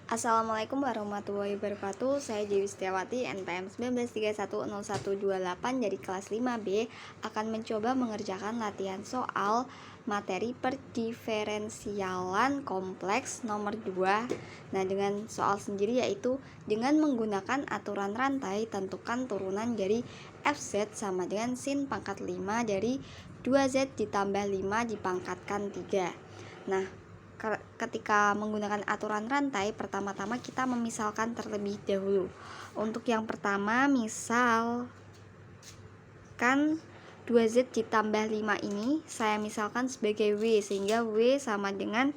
Assalamualaikum warahmatullahi wabarakatuh. Saya Dewi Setiawati, NPM 19310128 dari kelas 5B akan mencoba mengerjakan latihan soal materi perdiferensialan kompleks nomor 2. Nah, dengan soal sendiri yaitu dengan menggunakan aturan rantai tentukan turunan dari Fz sama dengan sin pangkat 5 dari 2Z ditambah 5 dipangkatkan 3. Nah, ketika menggunakan aturan rantai, pertama-tama kita memisalkan terlebih dahulu. Untuk yang pertama, misalkan 2Z ditambah 5 ini saya misalkan sebagai W, sehingga W sama dengan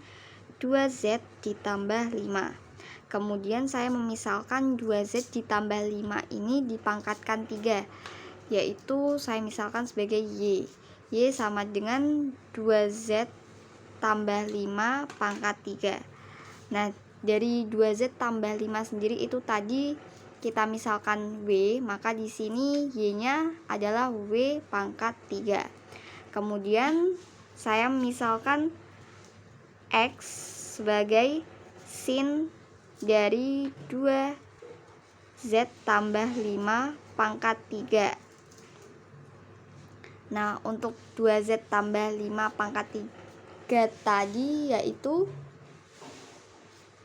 2Z ditambah 5. Kemudian saya memisalkan 2Z ditambah 5 ini dipangkatkan 3, yaitu saya misalkan sebagai Y. Y sama dengan 2Z tambah 5 pangkat 3. Nah, dari 2Z tambah 5 sendiri itu tadi kita misalkan W, maka di sini Y-nya adalah W pangkat 3. Kemudian saya misalkan X sebagai sin dari 2Z tambah 5 pangkat 3. Nah, untuk 2Z tambah 5 pangkat 3 tadi yaitu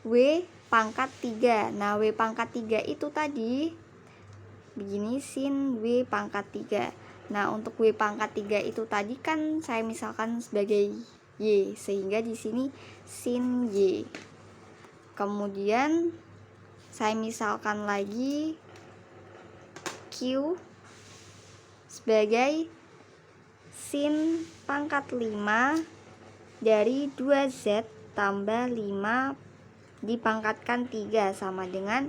W pangkat 3. Nah, W pangkat 3 itu tadi begini, sin W pangkat 3. Nah, untuk W pangkat 3 itu tadi kan saya misalkan sebagai Y, sehingga di sini sin Y. Kemudian saya misalkan lagi Q sebagai sin pangkat 5 dari 2Z tambah 5 dipangkatkan 3 sama dengan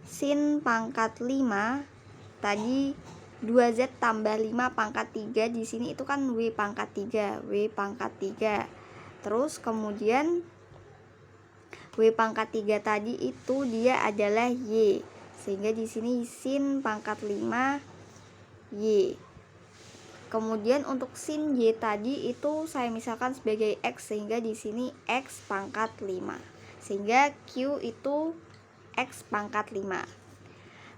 sin pangkat 5 tadi 2Z tambah 5 pangkat 3, di sini itu kan W pangkat 3, W pangkat 3. Terus kemudian W pangkat 3 tadi itu dia adalah Y, sehingga di sini sin pangkat 5 Y. Kemudian untuk sin Y tadi itu saya misalkan sebagai X, sehingga di sini X pangkat 5. Sehingga Q itu X pangkat 5.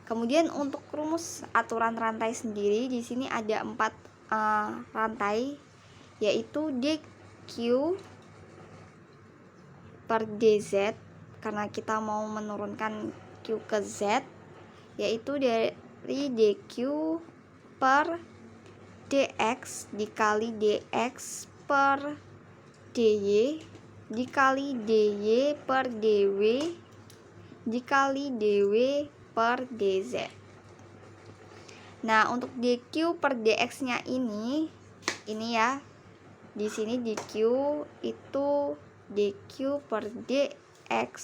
Kemudian untuk rumus aturan rantai sendiri di sini ada 4 rantai, yaitu DQ per DZ karena kita mau menurunkan Q ke Z, yaitu dari DQ per dx dikali dx per dy dikali dy per dw dikali dw per dz. Nah, untuk dq per dx nya ini ya, di sini dq itu dq per dx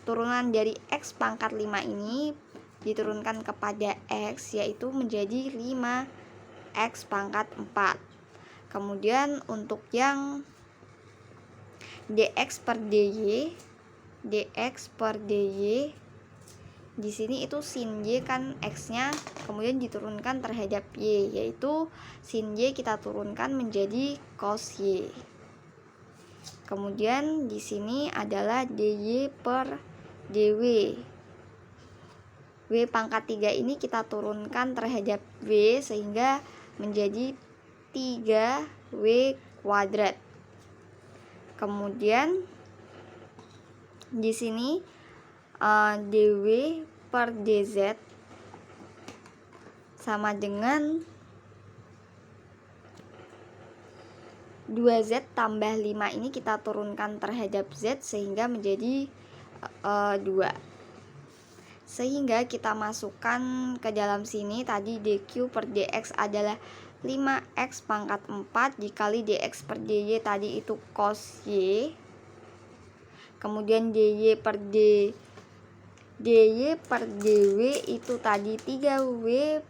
turunan dari x pangkat 5 ini diturunkan kepada x, yaitu menjadi 5x pangkat 4. Kemudian untuk yang dx per dy di sini itu sin y kan x-nya, kemudian diturunkan terhadap y, yaitu sin y kita turunkan menjadi cos y. Kemudian di sini adalah dy per dw. W pangkat 3 ini kita turunkan terhadap W, sehingga menjadi 3W kuadrat. Kemudian di sini dW per dz sama dengan 2Z tambah 5 ini kita turunkan terhadap Z, sehingga menjadi 2. Sehingga kita masukkan ke dalam sini tadi dq per dx adalah 5x pangkat 4 dikali dx per dy tadi itu cos y. Kemudian dy per dw itu tadi 3w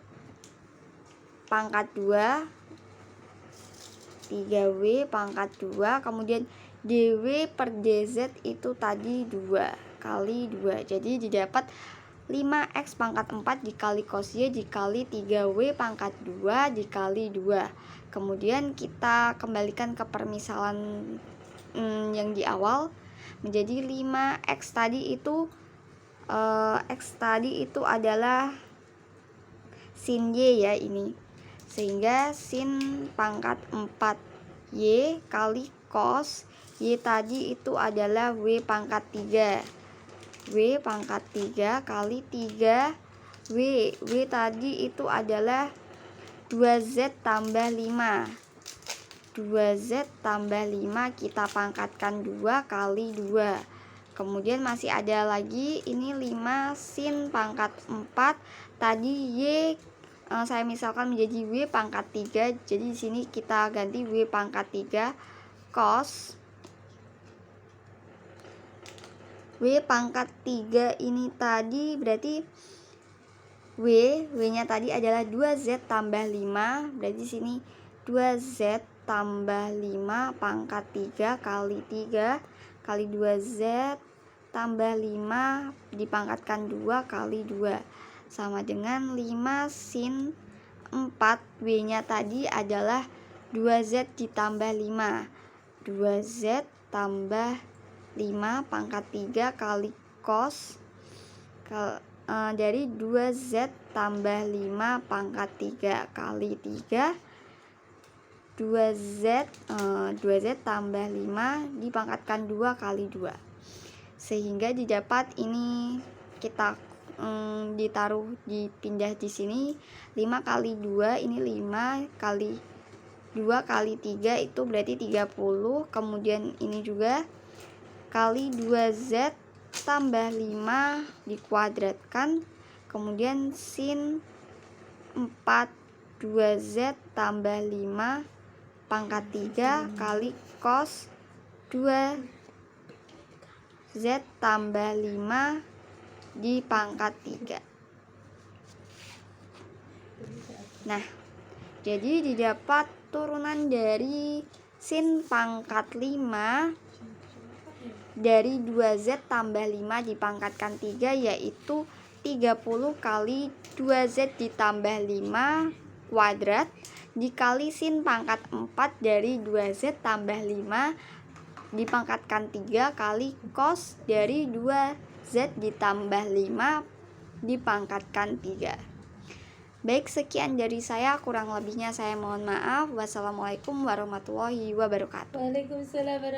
pangkat 2, kemudian dw per dz itu tadi 2 kali 2, jadi didapat 5x pangkat 4 dikali cos y dikali 3w pangkat 2 dikali 2. Kemudian kita kembalikan ke permisalan yang di awal. menjadi 5. X tadi itu adalah sin Y ya ini. Sehingga sin pangkat 4 Y kali cos Y tadi itu adalah W pangkat 3. W pangkat 3 kali 3 W. W tadi itu adalah 2Z tambah 5. 2Z tambah 5 kita pangkatkan 2 kali 2. Kemudian masih ada lagi ini 5 sin pangkat 4. Tadi Y saya misalkan menjadi W pangkat 3. Jadi di sini kita ganti W pangkat 3 cos W pangkat 3 ini tadi berarti W-nya tadi adalah 2Z tambah 5. Berarti di sini 2Z tambah 5 pangkat 3 kali 3 kali 2Z tambah 5 dipangkatkan 2 kali 2 sama dengan 5 sin 4. W-nya tadi adalah 2Z ditambah 5. 2Z tambah 5 pangkat 3 kali cos dari 2Z tambah 5 pangkat 3 kali 3 2Z tambah 5 dipangkatkan 2 kali 2 sehingga didapat ini kita dipindah di sini 5 kali 2 ini 5 kali 2 kali 3 itu berarti 30. Kemudian ini juga kali 2Z tambah 5 dikuadratkan, kemudian sin 4 2Z tambah 5 pangkat 3 kali cos 2Z tambah 5 dipangkat 3. Nah, jadi didapat turunan dari sin pangkat 5 dari 2Z tambah 5 dipangkatkan 3 yaitu 30 kali 2Z ditambah 5 kuadrat dikali sin pangkat 4 dari 2Z tambah 5 dipangkatkan 3 kali cos dari 2Z ditambah 5 dipangkatkan 3. Baik, sekian dari saya, kurang lebihnya saya mohon maaf. Wassalamualaikum warahmatullahi wabarakatuh. Waalaikumsalam.